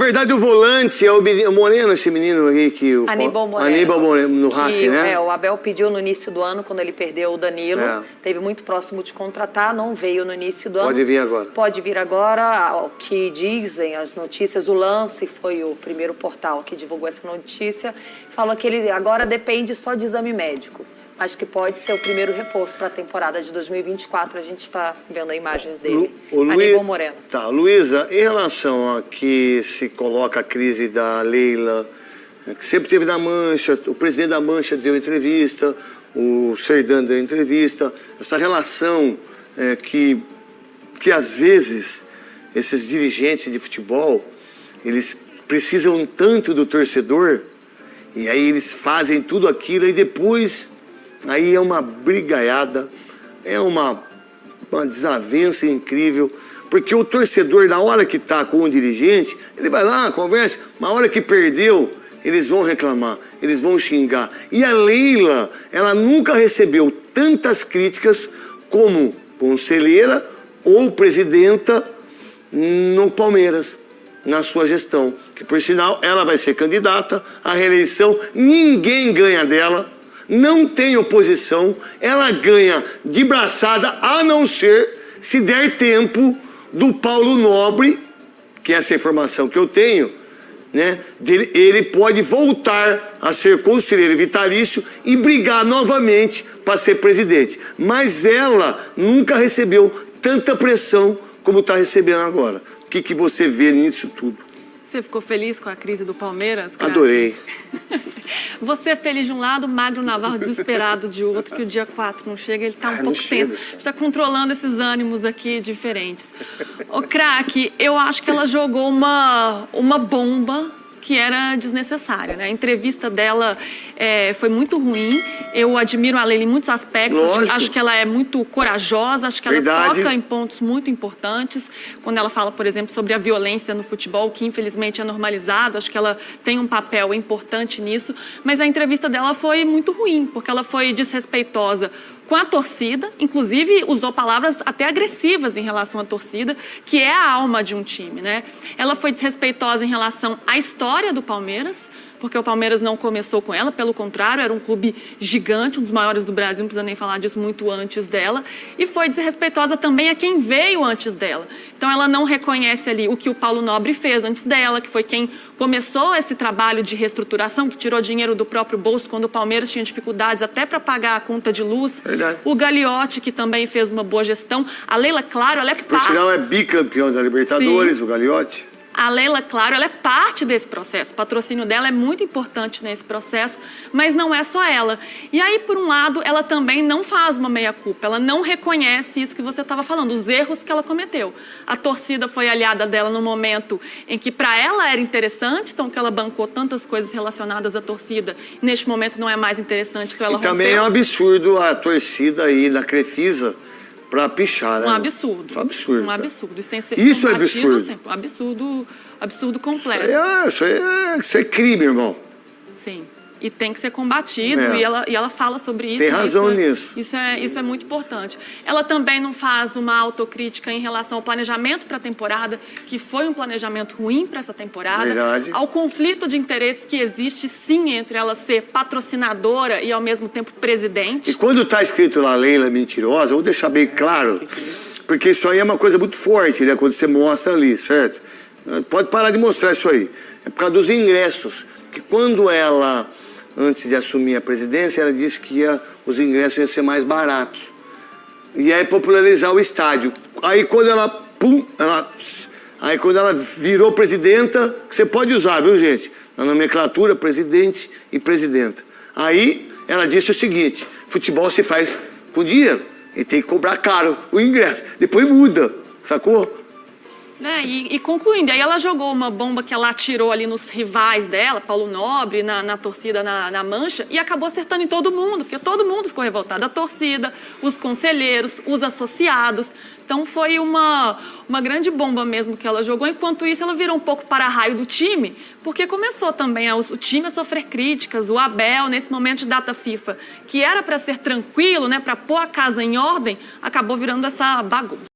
Verdade, o volante é o Moreno, esse menino aí que... Aníbal Moreno. Aníbal Moreno, no Racing, né? O Abel pediu no início do ano, quando ele perdeu o Danilo. Teve muito próximo de contratar, não veio no início do ano. Pode vir agora. Pode vir agora. O que dizem as notícias, o Lance foi o primeiro portal que divulgou essa notícia. Falou que ele agora depende só de exame médico. Acho que pode ser o primeiro reforço para a temporada de 2024. A gente está vendo as imagens dele. Aníbal Moreno. Tá, Luísa, em relação a que se coloca a crise da Leila, que sempre teve na Mancha, o presidente da Mancha deu entrevista, o Serdã deu entrevista, essa relação que às vezes esses dirigentes de futebol, eles precisam tanto do torcedor, e aí eles fazem tudo aquilo e depois... Aí é uma brigaiada, é uma desavença incrível, porque o torcedor, na hora que está com o dirigente, ele vai lá, conversa, na hora que perdeu, eles vão reclamar, eles vão xingar. E a Leila, ela nunca recebeu tantas críticas como conselheira ou presidenta no Palmeiras, na sua gestão. Que, por sinal, ela vai ser candidata à reeleição, ninguém ganha dela. Não tem oposição, ela ganha de braçada, a não ser se der tempo do Paulo Nobre, que é essa informação que eu tenho, né? Ele pode voltar a ser conselheiro vitalício e brigar novamente para ser presidente. Mas ela nunca recebeu tanta pressão como está recebendo agora. O que você vê nisso tudo? Você ficou feliz com a crise do Palmeiras, cara? Adorei. Você é feliz de um lado, Magno Navarro desesperado de outro, que o dia 4 não chega, ele tá um pouco tenso. Está controlando esses ânimos aqui diferentes. Ô, craque, eu acho que ela jogou uma bomba que era desnecessária, né? A entrevista dela foi muito ruim. Eu admiro a Leila em muitos aspectos. Lógico. Acho que ela é muito corajosa, acho que ela toca em pontos muito importantes. Quando ela fala, por exemplo, sobre a violência no futebol, que infelizmente é normalizado, acho que ela tem um papel importante nisso. Mas a entrevista dela foi muito ruim, porque ela foi desrespeitosa com a torcida, inclusive usou palavras até agressivas em relação à torcida, que é a alma de um time, né? Ela foi desrespeitosa em relação à história do Palmeiras, porque o Palmeiras não começou com ela, pelo contrário, era um clube gigante, um dos maiores do Brasil, não precisa nem falar disso, muito antes dela, e foi desrespeitosa também a quem veio antes dela. Então ela não reconhece ali o que o Paulo Nobre fez antes dela, que foi quem começou esse trabalho de reestruturação, que tirou dinheiro do próprio bolso quando o Palmeiras tinha dificuldades até para pagar a conta de luz. Verdade. O Gagliotti, que também fez uma boa gestão. A Leila, claro, ela é parte... Por sinal, é bicampeão da Libertadores, Sim. O Gagliotti. A Leila, claro, ela é parte desse processo. O patrocínio dela é muito importante nesse processo, mas não é só ela. E aí, por um lado, ela também não faz uma meia-culpa. Ela não reconhece isso que você estava falando, os erros que ela cometeu. A torcida foi aliada dela no momento em que para ela era interessante, então que ela bancou tantas coisas relacionadas à torcida. Neste momento não é mais interessante, então ela rompeu. Também é um absurdo a torcida aí na Crefisa para pichar, né? Um absurdo. Isso é um absurdo. Um absurdo. Isso tem que ser isso é combatido absurdo. sempre. Um absurdo, absurdo completo. Isso é crime, irmão. Sim. E tem que ser combatido, e ela fala sobre isso. Tem razão nisso. Isso é muito importante. Ela também não faz uma autocrítica em relação ao planejamento para a temporada, que foi um planejamento ruim para essa temporada. Verdade. Ao conflito de interesse que existe, sim, entre ela ser patrocinadora e, ao mesmo tempo, presidente. E quando está escrito lá Leila mentirosa, eu vou deixar bem claro, porque isso aí é uma coisa muito forte, né? Quando você mostra ali, certo? Pode parar de mostrar isso aí. É por causa dos ingressos. Que quando ela... Antes de assumir a presidência, ela disse que os ingressos iam ser mais baratos. E aí popularizar o estádio. Aí quando ela virou presidenta, que você pode usar, viu, gente? Na nomenclatura, presidente e presidenta. Aí ela disse o seguinte: futebol se faz com dinheiro. E tem que cobrar caro o ingresso. Depois muda, sacou? E concluindo, aí ela jogou uma bomba que ela atirou ali nos rivais dela, Paulo Nobre, na torcida na Mancha, e acabou acertando em todo mundo, porque todo mundo ficou revoltado. A torcida, os conselheiros, os associados. Então foi uma grande bomba mesmo que ela jogou. Enquanto isso, ela virou um pouco para-raio do time, porque começou também o time a sofrer críticas. O Abel, nesse momento de data FIFA, que era para ser tranquilo, né, para pôr a casa em ordem, acabou virando essa bagunça.